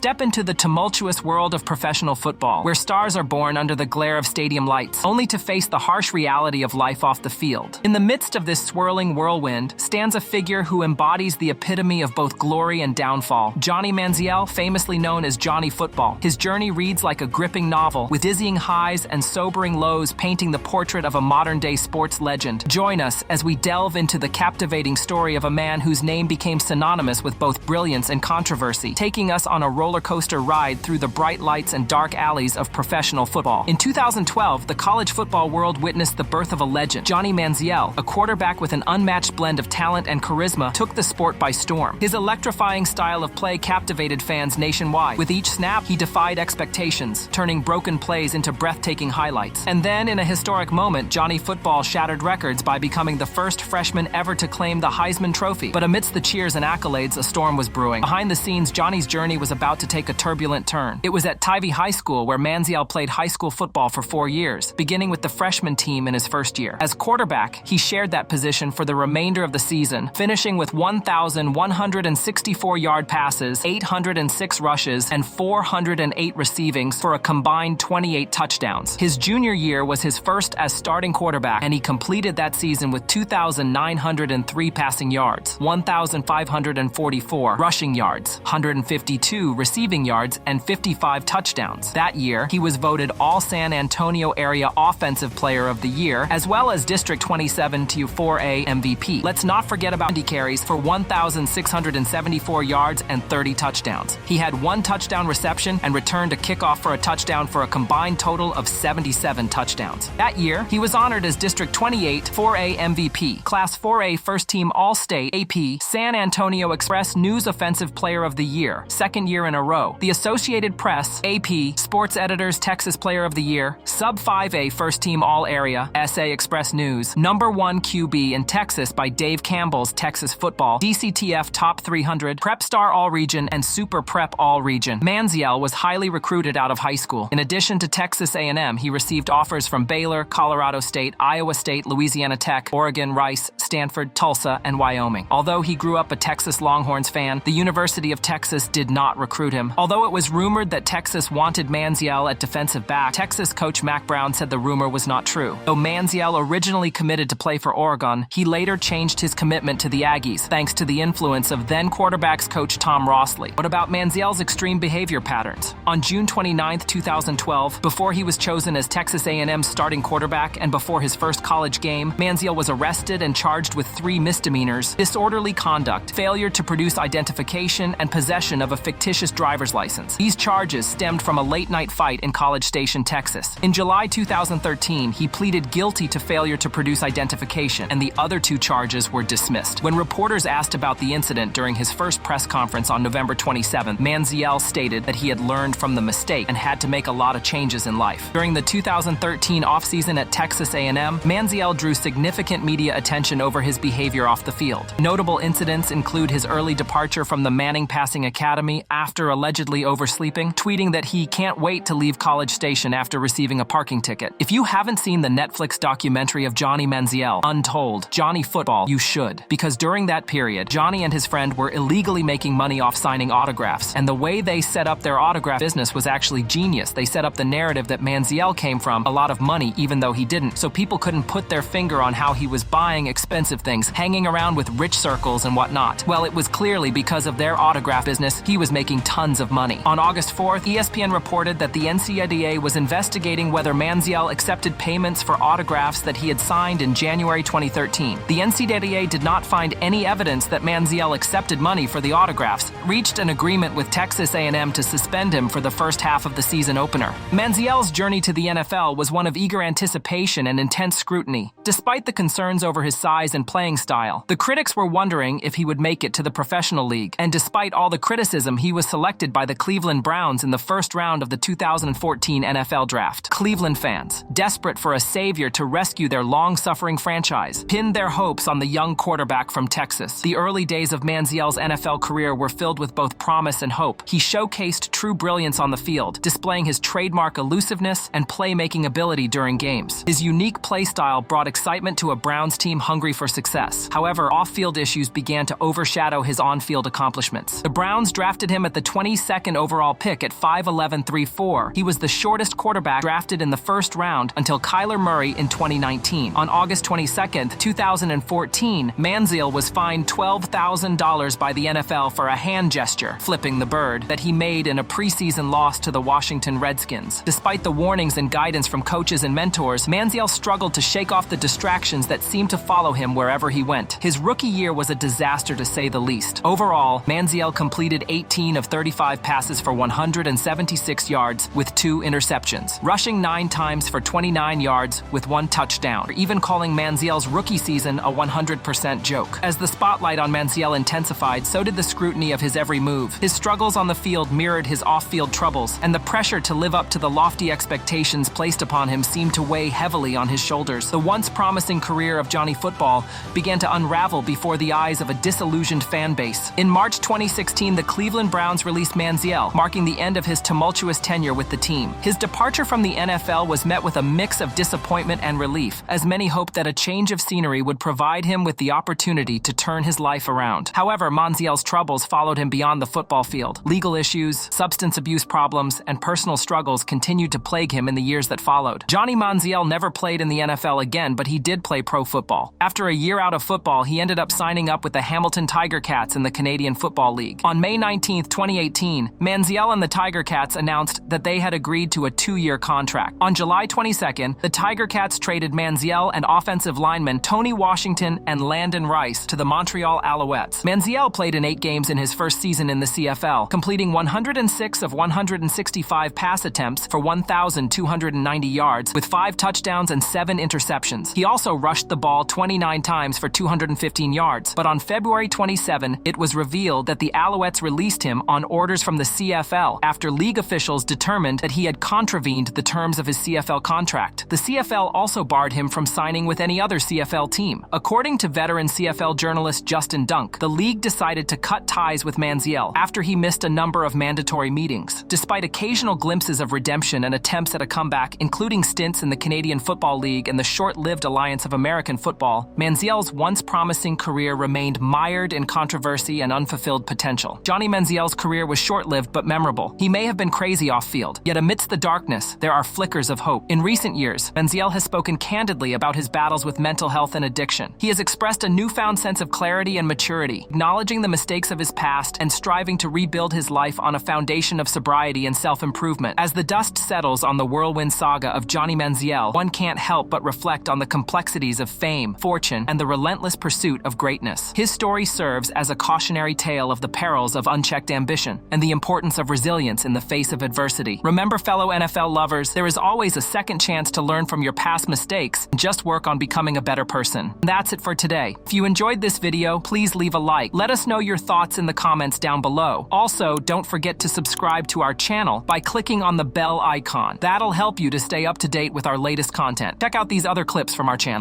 Step into the tumultuous world of professional football, where stars are born under the glare of stadium lights, only to face the harsh reality of life off the field. In the midst of this swirling whirlwind stands a figure who embodies the epitome of both glory and downfall. Johnny Manziel, famously known as Johnny Football. His journey reads like a gripping novel, with dizzying highs and sobering lows painting the portrait of a modern-day sports legend. Join us as we delve into the captivating story of a man whose name became synonymous with both brilliance and controversy, taking us on a roller coaster ride through the bright lights and dark alleys of professional football. In 2012, the college football world witnessed the birth of a legend. Johnny Manziel, a quarterback with an unmatched blend of talent and charisma, took the sport by storm. His electrifying style of play captivated fans nationwide. With each snap, he defied expectations, turning broken plays into breathtaking highlights. And then, in a historic moment, Johnny Football shattered records by becoming the first freshman ever to claim the Heisman Trophy. But amidst the cheers and accolades, a storm was brewing. Behind the scenes, Johnny's journey was about to take a turbulent turn. It was at Tivy High School where Manziel played high school football for 4 years, beginning with the freshman team in his first year. As quarterback, he shared that position for the remainder of the season, finishing with 1,164 yard passes, 806 rushes, and 408 receivings for a combined 28 touchdowns. His junior year was his first as starting quarterback, and he completed that season with 2,903 passing yards, 1,544 rushing yards, 152 receiving yards, and 55 touchdowns. That year, he was voted All-San Antonio Area Offensive Player of the Year, as well as District 27-4A MVP. Let's not forget about Andy carries for 1,674 yards and 30 touchdowns. He had 1 touchdown reception and returned a kickoff for a touchdown for a combined total of 77 touchdowns. That year, he was honored as District 28-4A MVP, Class 4A First Team All-State AP, San Antonio Express News Offensive Player of the Year, second year in a row. The Associated Press, AP, Sports Editors Texas Player of the Year, Sub 5A First Team All-Area, SA Express News, #1 QB in Texas by Dave Campbell's Texas Football, DCTF Top 300, Prep Star All-Region, and Super Prep All-Region. Manziel was highly recruited out of high school. In addition to Texas A&M, he received offers from Baylor, Colorado State, Iowa State, Louisiana Tech, Oregon, Rice, Stanford, Tulsa, and Wyoming. Although he grew up a Texas Longhorns fan, the University of Texas did not recruit him. Although it was rumored that Texas wanted Manziel at defensive back, Texas coach Mack Brown said the rumor was not true. Though Manziel originally committed to play for Oregon, he later changed his commitment to the Aggies, thanks to the influence of then quarterbacks coach Tom Rossley. What about Manziel's extreme behavior patterns? On June 29, 2012, before he was chosen as Texas A&M's starting quarterback and before his first college game, Manziel was arrested and charged with 3 misdemeanors: disorderly conduct, failure to produce identification, and possession of a fictitious driver's license. These charges stemmed from a late-night fight in College Station, Texas. In July 2013, he pleaded guilty to failure to produce identification, and the other 2 charges were dismissed. When reporters asked about the incident during his first press conference on November 27, Manziel stated that he had learned from the mistake and had to make a lot of changes in life. During the 2013 offseason at Texas A&M, Manziel drew significant media attention over his behavior off the field. Notable incidents include his early departure from the Manning Passing Academy after allegedly oversleeping, tweeting that he can't wait to leave College Station after receiving a parking ticket. If you haven't seen the Netflix documentary of Johnny Manziel, Untold, Johnny Football, you should. Because during that period, Johnny and his friend were illegally making money off signing autographs, and the way they set up their autograph business was actually genius. They set up the narrative that Manziel came from a lot of money even though he didn't, so people couldn't put their finger on how he was buying expensive things, hanging around with rich circles and whatnot. Well, it was clearly because of their autograph business, he was making tons of money. On August 4th, ESPN reported that the NCAA was investigating whether Manziel accepted payments for autographs that he had signed in January 2013. The NCAA did not find any evidence that Manziel accepted money for the autographs, reached an agreement with Texas A&M to suspend him for the first half of the season opener. Manziel's journey to the NFL was one of eager anticipation and intense scrutiny. Despite the concerns over his size and playing style, the critics were wondering if he would make it to the professional league, and despite all the criticism, he was selected by the Cleveland Browns in the first round of the 2014 NFL Draft. Cleveland fans, desperate for a savior to rescue their long-suffering franchise, pinned their hopes on the young quarterback from Texas. The early days of Manziel's NFL career were filled with both promise and hope. He showcased true brilliance on the field, displaying his trademark elusiveness and playmaking ability during games. His unique play style brought excitement to a Browns team hungry for success. However, off-field issues began to overshadow his on-field accomplishments. The Browns drafted him at the 22nd overall pick at 5'11", 3'4". He was the shortest quarterback drafted in the first round until Kyler Murray in 2019. On August 22, 2014, Manziel was fined $12,000 by the NFL for a hand gesture, flipping the bird, that he made in a preseason loss to the Washington Redskins. Despite the warnings and guidance from coaches and mentors, Manziel struggled to shake off the distractions that seemed to follow him wherever he went. His rookie year was a disaster to say the least. Overall, Manziel completed 18 of 35 passes for 176 yards with 2 interceptions, rushing 9 times for 29 yards with 1 touchdown, even calling Manziel's rookie season a 100% joke. As the spotlight on Manziel intensified, so did the scrutiny of his every move. His struggles on the field mirrored his off-field troubles, and the pressure to live up to the lofty expectations placed upon him seemed to weigh heavily on his shoulders. The once promising career of Johnny Football began to unravel before the eyes of a disillusioned fan base. In March 2016, the Cleveland Browns released Manziel, marking the end of his tumultuous tenure with the team. His departure from the NFL was met with a mix of disappointment and relief, as many hoped that a change of scenery would provide him with the opportunity to turn his life around. However, Manziel's troubles followed him beyond the football field. Legal issues, substance abuse problems, and personal struggles continued to plague him in the years that followed. Johnny Manziel never played in the NFL again, but he did play pro football. After a year out of football, he ended up signing up with the Hamilton Tiger Cats in the Canadian Football League. On May 19, 2018, Manziel and the Tiger Cats announced that they had agreed to a 2-year contract. On July 22nd, the Tiger Cats traded Manziel and offensive linemen Tony Washington and Landon Rice to the Montreal Alouettes. Manziel played in 8 games in his first season in the CFL, completing 106 of 165 pass attempts for 1,290 yards with 5 touchdowns and 7 interceptions. He also rushed the ball 29 times for 215 yards. But on February 27, it was revealed that the Alouettes released him on orders from the CFL after league officials determined that he had contravened the terms of his CFL contract. The CFL also barred him from signing with any other CFL team. According to veteran CFL journalist Justin Dunk, the league decided to cut ties with Manziel after he missed a number of mandatory meetings. Despite occasional glimpses of redemption and attempts at a comeback, including stints in the Canadian Football League and the short-lived Alliance of American Football, Manziel's once promising career remained mired in controversy and unfulfilled potential. Johnny Manziel's career was short-lived but memorable. He may have been crazy off-field, yet amidst the darkness, there are flickers of hope. In recent years, Manziel has spoken candidly about his battles with mental health and addiction. He has expressed a newfound sense of clarity and maturity, acknowledging the mistakes of his past and striving to rebuild his life on a foundation of sobriety and self-improvement. As the dust settles on the whirlwind saga of Johnny Manziel, one can't help but reflect on the complexities of fame, fortune, and the relentless pursuit of greatness. His story serves as a cautionary tale of the perils of unchecked ambition and the importance of resilience in the face of adversity. Remember, fellow NFL lovers, there is always a second chance to learn from your past mistakes and just work on becoming a better person. And that's it for today. If you enjoyed this video, please leave a like. Let us know your thoughts in the comments down below. Also, don't forget to subscribe to our channel by clicking on the bell icon. That'll help you to stay up to date with our latest content. Check out these other clips from our channel.